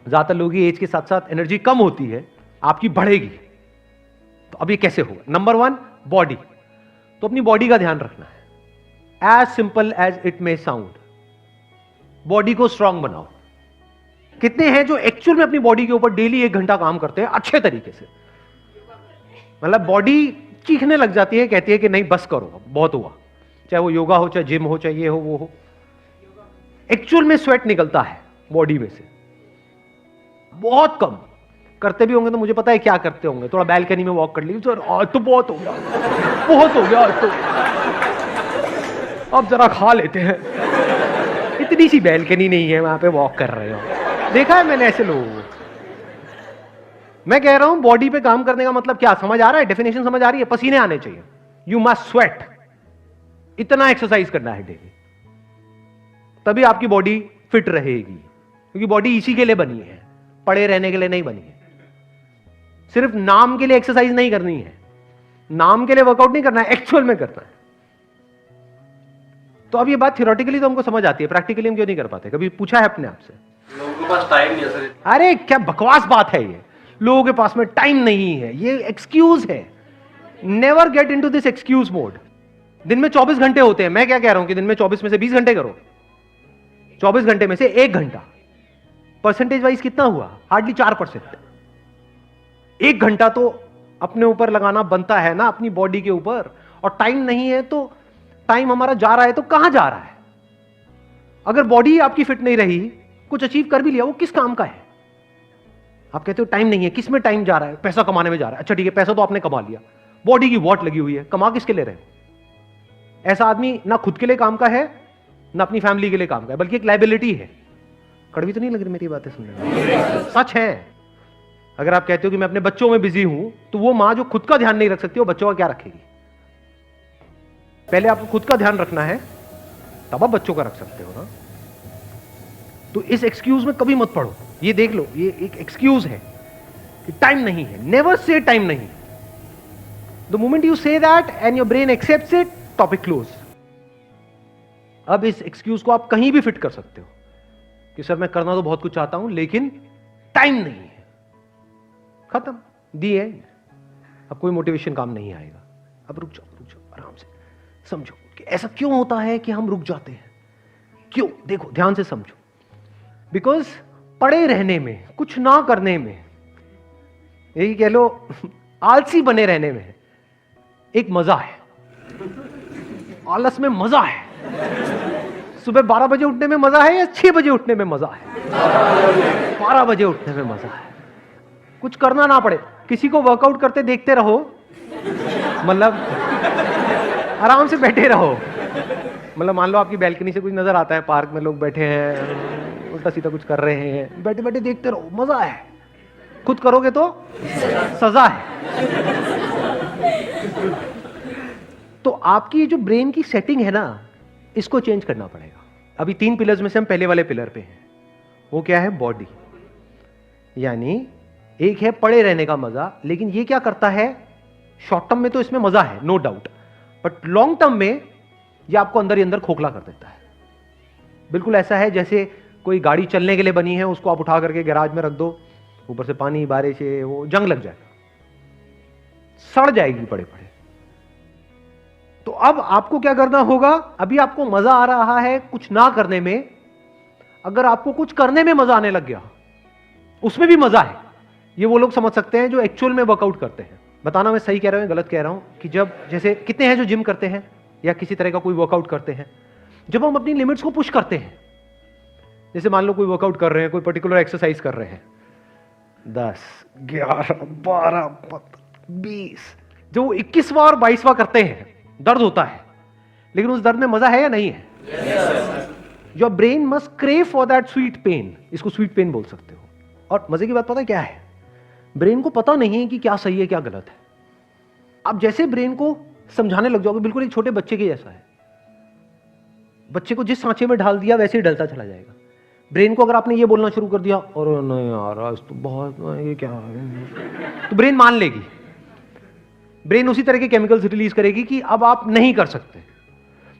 ज्यादातर लोगों की एज के साथ साथ एनर्जी कम होती है, आपकी बढ़ेगी। तो अब ये कैसे होगा? Number 1, body. तो अपनी बॉडी का ध्यान रखना है। As simple as it may sound, body को स्ट्रांग बनाओ। कितने हैं जो एक्चुअल में अपनी बॉडी के ऊपर डेली 1 घंटा काम करते हैं अच्छे तरीके से? मतलब बॉडी चीखने लग जाती है, कहती है कि नहीं बस करो, बहुत हुआ। चाहे वो योगा हो, चाहे जिम हो, चाहे ये हो वो हो, एक्चुअल में स्वेट निकलता है बॉडी में से। बहुत कम करते भी होंगे तो मुझे पता है क्या करते होंगे, थोड़ा बैल्कनी में वॉक कर ली, सर आज तो बहुत हो गया, बहुत हो गया आज तो, अब जरा खा लेते हैं। इतनी सी बैल्कनी नहीं है, वहां पे वॉक कर रहे हो। देखा है मैंने ऐसे लोगों को। मैं कह रहा हूं बॉडी पे काम करने का मतलब क्या, समझ आ रहा है? डेफिनेशन समझ आ रही है? पसीने आने चाहिए, यू मस्ट स्वेट। इतना एक्सरसाइज करना है डेली, तभी आपकी बॉडी फिट रहेगी। क्योंकि बॉडी इसी के लिए बनी है, पड़े रहने के लिए नहीं बनी है। सिर्फ नाम के लिए एक्सरसाइज नहीं करनी है, नाम के लिए वर्कआउट नहीं करना है, एक्चुअल में करना है। तो अब ये बात थियोरेटिकली तो हमको समझ आती है, प्रैक्टिकली हम क्यों नहीं कर पाते? कभी पूछा है अपने आप से? लोगों के पास टाइम नहीं है सर। अरे क्या बकवास बात है ये, लोगों के पास में टाइम नहीं है, ये एक्सक्यूज है। Never get into this excuse mode. दिन में 24 घंटे होते हैं, मैं क्या कह रहा हूं कि दिन में 24 में से 20 घंटे करो। 24 घंटे में से 1 घंटा, परसेंटेज वाइज कितना हुआ? हार्डली 4%। 1 घंटा तो अपने ऊपर लगाना बनता है ना, अपनी बॉडी के ऊपर। और टाइम नहीं है तो टाइम हमारा जा रहा है तो कहां जा रहा है? अगर बॉडी आपकी फिट नहीं रही, कुछ अचीव कर भी लिया, वो किस काम का है? आप कहते हो टाइम नहीं है, किस में टाइम जा रहा है? पैसा कमाने में जा रहा है। अच्छा ठीक है, पैसा तो आपने कमा लिया, बॉडी की वॉट लगी हुई है, कमा किसके ले रहे हो? ऐसा आदमी ना खुद के लिए काम का है, ना अपनी फैमिली के लिए काम का है, बल्कि एक लायबिलिटी है। कड़वी तो नहीं लग रही मेरी बातें सुनने में? सच है। अगर आप कहते हो कि मैं अपने बच्चों में बिजी हूं, तो वो मां जो खुद का ध्यान नहीं रख सकती, वो बच्चों का क्या रखेगी? पहले आपको खुद का ध्यान रखना है, तब आप बच्चों का रख सकते हो ना। तो इस एक्सक्यूज में कभी मत पड़ो। ये देख लो, ये एक एक्सक्यूज है कि टाइम नहीं है। नेवर से टाइम नहीं। The moment you say that and your brain accepts it, topic close. अब इस एक्सक्यूज को आप कहीं भी फिट कर सकते हो कि सर मैं करना तो बहुत कुछ चाहता हूं लेकिन टाइम नहीं है। खत्म, दी एंड। अब कोई मोटिवेशन काम नहीं आएगा। अब रुक जाओ आराम से, समझो कि ऐसा क्यों होता है कि हम रुक जाते हैं। क्यों? देखो ध्यान से समझो। बिकॉज पड़े रहने में, कुछ ना करने में, यही कह लो आलसी बने रहने में एक मजा है। आलस में मजा है। सुबह 12 बजे उठने में मजा है या 6 बजे उठने में मजा है? 12 बजे उठने में मजा है। कुछ करना ना पड़े, किसी को वर्कआउट करते देखते रहो, मतलब आराम से बैठे रहो। मतलब मान लो आपकी बैल्कनी से कुछ नजर आता है, पार्क में लोग बैठे हैं, उल्टा सीधा कुछ कर रहे हैं, बैठे बैठे देखते रहो, मजा है। खुद करोगे तो सजा है। तो आपकी जो ब्रेन की सेटिंग है ना, इसको चेंज करना पड़ेगा। अभी 3 पिलर्स में से हम पहले वाले पिलर पे हैं। वो क्या है? बॉडी। यानी एक है पड़े रहने का मजा, लेकिन ये क्या करता है? शॉर्ट टर्म में तो इसमें मजा है, no doubt, but long term में ये आपको अंदर ही अंदर खोखला कर देता है। बिल्कुल ऐसा है जैसे कोई गाड़ी चलने के लिए बनी है, उसको आप उठा करके गैराज में रख दो, ऊपर से पानी बारिश है, वो जंग लग जाएगा, सड़ जाएगी पड़े पड़े। तो अब आपको क्या करना होगा? अभी आपको मजा आ रहा है कुछ ना करने में, अगर आपको कुछ करने में मजा आने लग गया, उसमें भी मजा है। ये वो लोग समझ सकते हैं जो एक्चुअल में वर्कआउट करते हैं। बताना मैं सही कह रहा हूं गलत कह रहा हूं? कि जब जैसे कितने हैं जो जिम करते हैं या किसी तरह का कोई वर्कआउट करते हैं, जब हम अपनी लिमिट्स को पुश करते हैं, जैसे मान लो कोई वर्कआउट कर रहे हैं, कोई पर्टिकुलर एक्सरसाइज कर रहे हैं, 10, 11, 12, 20, जो 21वां और 22वां करते हैं, दर्द होता है, लेकिन उस दर्द में मजा है या नहीं है? Your brain must crave for that sweet pain. इसको स्वीट पेन बोल सकते हो। और मजे की बात पता है क्या है? ब्रेन को पता नहीं है कि क्या सही है क्या गलत है। आप जैसे ब्रेन को समझाने लग जाओगे, बिल्कुल एक छोटे बच्चे के जैसा है। बच्चे को जिस सांचे में ढाल दिया वैसे ही ढलता चला जाएगा। ब्रेन को अगर आपने ये बोलना शुरू कर दिया, और नहीं यार आज तो बहुत, ये क्या है, तो ब्रेन मान लेगी। ब्रेन उसी तरह के केमिकल्स रिलीज करेगी कि अब आप नहीं कर सकते।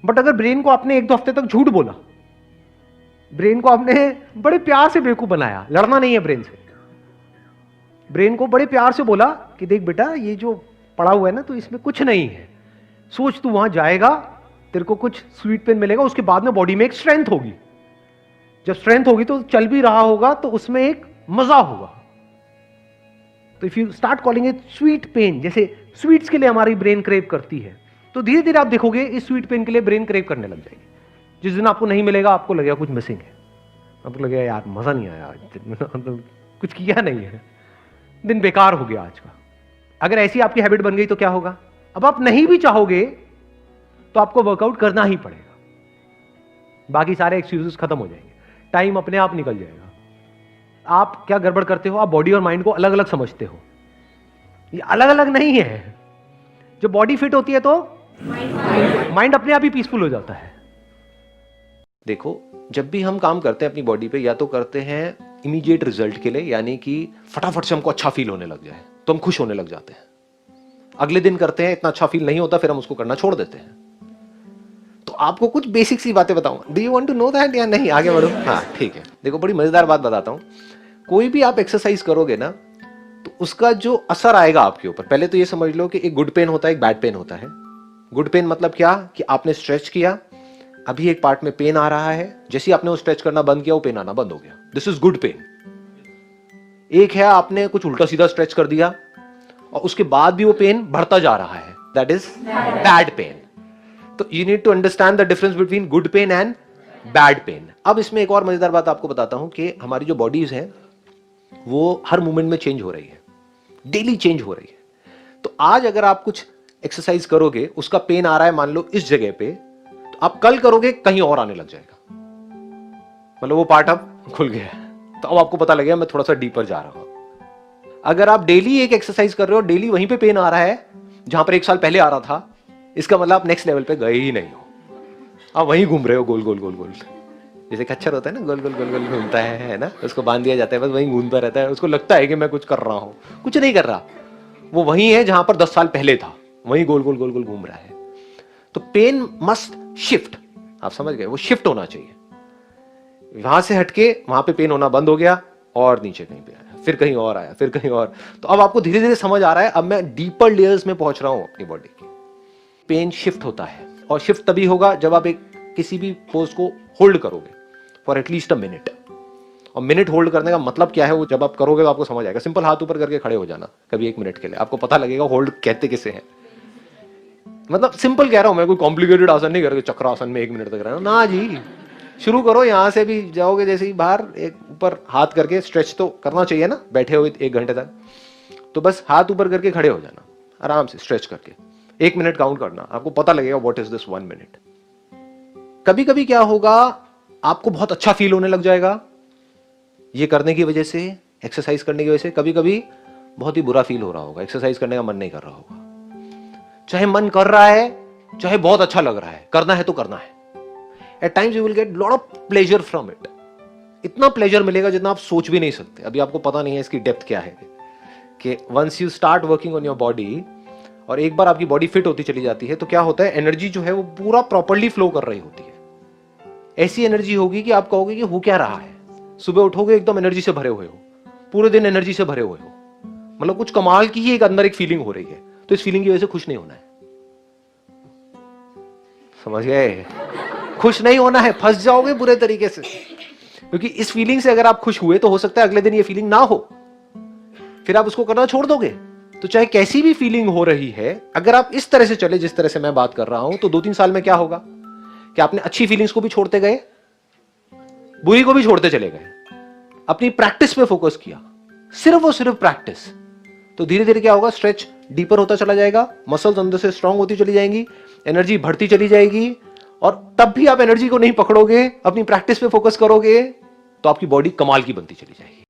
बट अगर ब्रेन को आपने 1-2 हफ्ते तक झूठ बोला ब्रेन को आपने बड़े प्यार से बेवकूफ बनाया, लड़ना नहीं है ब्रेन से। ब्रेन को बड़े प्यार से बोला कि देख बेटा ये जो पड़ा हुआ है ना, तो इसमें कुछ नहीं है, सोच तू वहां जाएगा, तेरे को कुछ स्वीट पेन मिलेगा, उसके बाद में बॉडी में एक स्ट्रेंथ होगी, जब स्ट्रेंथ होगी तो चल भी रहा होगा तो उसमें एक मजा होगा। तो if you start calling it sweet pain, जैसे स्वीट्स के लिए हमारी ब्रेन क्रेव करती है, तो धीरे धीरे आप देखोगे इस स्वीट पेन के लिए ब्रेन क्रेव करने लग जाएगी। जिस दिन आपको नहीं मिलेगा आपको लगेगा कुछ मिसिंग है, आपको लगेगा यार मजा नहीं आया आज, कुछ किया नहीं है, दिन बेकार हो गया आज का। अगर ऐसी आपकी हैबिट बन गई तो क्या होगा, अब आप नहीं भी चाहोगे तो आपको वर्कआउट करना ही पड़ेगा, बाकी सारे एक्सक्यूजेस खत्म हो जाएंगे, टाइम अपने आप निकल जाएगा। आप क्या गड़बड़ करते हो, आप बॉडी और माइंड को अलग अलग समझते हो, ये अलग अलग नहीं है। जब बॉडी फिट होती है तो माइंड अपने आप ही पीसफुल हो जाता है। देखो, जब भी हम काम करते हैं अपनी बॉडी पे, या तो करते हैं इमीडिएट रिजल्ट के लिए, यानी कि फटाफट से हमको अच्छा फील होने लग जाए तो हम खुश होने लग जाते हैं। अगले दिन करते हैं, इतना अच्छा फील नहीं होता, फिर हम उसको करना छोड़ देते हैं। तो आपको कुछ बेसिक सी बातें बताऊंगा, do you want to know that या नहीं, आगे बढ़ो। हाँ ठीक है, देखो बड़ी मजेदार बात बताता हूं। कोई भी आप एक्सरसाइज करोगे ना, तो उसका जो असर आएगा आपके ऊपर, पहले तो ये समझ लो कि एक गुड पेन होता है, एक बैड पेन होता है। गुड पेन मतलब क्या, कि आपने स्ट्रेच किया, अभी एक पार्ट में पेन आ रहा है, जैसे ही आपने वो स्ट्रेच करना बंद किया वो पेन आना बंद हो गया, दिस इज गुड पेन। एक है आपने कुछ उल्टा सीधा स्ट्रेच कर दिया और उसके बाद भी वो पेन बढ़ता जा रहा है, दैट इज बैड पेन। तो you need to understand the difference between good pain and bad pain. अब इसमें एक और मजेदार बात आपको बताता हूं कि हमारी जो बॉडीज है वो हर मोमेंट में चेंज हो रही है, डेली चेंज हो रही है। तो आज अगर आप कुछ एक्सरसाइज करोगे, उसका पेन आ रहा है मान लो इस जगह पे, तो आप कल करोगे कहीं और आने लग जाएगा, मतलब वो पार्ट अब खुल गया है, तो अब आपको पता लगेगा मैं थोड़ा सा डीपर जा रहा हूं। अगर आप डेली एक एक्सरसाइज कर रहे हो, डेली वहीं पे पेन आ रहा है जहां पर 1 साल पहले आ रहा था, इसका मतलब आप नेक्स्ट लेवल पे गए ही नहीं हो, आप वहीं घूम रहे हो गोल गोल गोल गोल। जैसे खच्चर होता है ना, गोल गोल गोल गोल घूमता है ना, उसको बांध दिया जाता है, बस वहीं घूमता रहता है, उसको लगता है कि मैं कुछ कर रहा हूं, कुछ नहीं कर रहा, वो वहीं है जहां पर 10 साल पहले था, वहीं गोल गोल गोल गोल घूम रहा है। तो पेन मस्ट शिफ्ट, आप समझ गए, वो शिफ्ट होना चाहिए। वहां से हटके वहां पे पेन होना बंद हो गया और नीचे कहीं पे आया, फिर कहीं और आया, फिर कहीं और। तो अब आपको धीरे धीरे समझ आ रहा है, अब मैं डीपर लेयर्स में पहुंच रहा हूं अपनी बॉडी की। पेन शिफ्ट होता है, और शिफ्ट तभी होगा जब आप एक किसी भी पोज को होल्ड करोगे फॉर एटलीस्ट अ मिनट। और मिनट होल्ड करने का मतलब क्या है, वो जब आप करोगे तो आपको समझ आएगा। सिंपल हाथ ऊपर करके खड़े हो जाना कभी 1 मिनट के लिए, आपको पता लगेगा होल्ड कहते किसे है। मतलब सिंपल कह रहा हूं मैं, कोई कॉम्प्लिकेटेड आसन नहीं करके चक्रासन में 1 मिनट तक रहना ना जी। शुरू करो, यहां से भी जाओगे जैसे ही बाहर, एक ऊपर हाथ करके स्ट्रेच तो करना चाहिए ना, बैठे हुए 1 घंटे तक, तो बस हाथ ऊपर करके खड़े हो जाना आराम से, स्ट्रेच करके 1 मिनट काउंट करना, आपको पता लगेगा व्हाट इज दिस 1 मिनट। कभी कभी क्या होगा, आपको बहुत अच्छा फील होने लग जाएगा ये करने की वजह से, एक्सरसाइज करने की वजह से। कभी कभी बहुत ही बुरा फील हो रहा होगा, एक्सरसाइज करने का मन नहीं कर रहा होगा, चाहे मन कर रहा है, चाहे बहुत अच्छा लग रहा है, करना है तो करना है। At times you will get lot of pleasure from it, इतना प्लेजर मिलेगा जितना आप सोच भी नहीं सकते। अभी आपको पता नहीं है इसकी डेप्थ क्या है, कि once you start working on your body, और एक बार आपकी बॉडी फिट होती चली जाती है, तो क्या होता है, एनर्जी जो है वो पूरा प्रॉपर्ली फ्लो कर रही होती है। ऐसी एनर्जी होगी कि आप कहोगे कि हो क्या रहा है, सुबह उठोगे एकदम एनर्जी से भरे हुए हो, पूरे दिन एनर्जी से भरे हुए हो, मतलब कुछ कमाल की ही एक अंदर एक फीलिंग हो रही है। तो इस फीलिंग की वजह से खुश नहीं होना है, समझ गए, खुश नहीं होना है, फंस जाओगे बुरे तरीके से। क्योंकि इस फीलिंग से अगर आप खुश हुए तो हो सकता है अगले दिन ये फीलिंग ना हो, फिर आप उसको करना छोड़ दोगे। तो चाहे कैसी भी फीलिंग हो रही है, अगर आप इस तरह से चले जिस तरह से मैं बात कर रहा हूं, तो 2-3 साल में क्या होगा कि आपने अच्छी फीलिंग्स को भी छोड़ते गए, बुरी को भी छोड़ते चले गए, अपनी प्रैक्टिस पे फोकस किया, सिर्फ और सिर्फ प्रैक्टिस। तो धीरे धीरे क्या होगा, स्ट्रेच डीपर होता चला जाएगा, मसल्स अंदर से स्ट्रांग होती चली जाएंगी, एनर्जी बढ़ती चली जाएगी, और तब भी आप एनर्जी को नहीं पकड़ोगे, अपनी प्रैक्टिस पे फोकस करोगे, तो आपकी बॉडी कमाल की बनती चली जाएगी।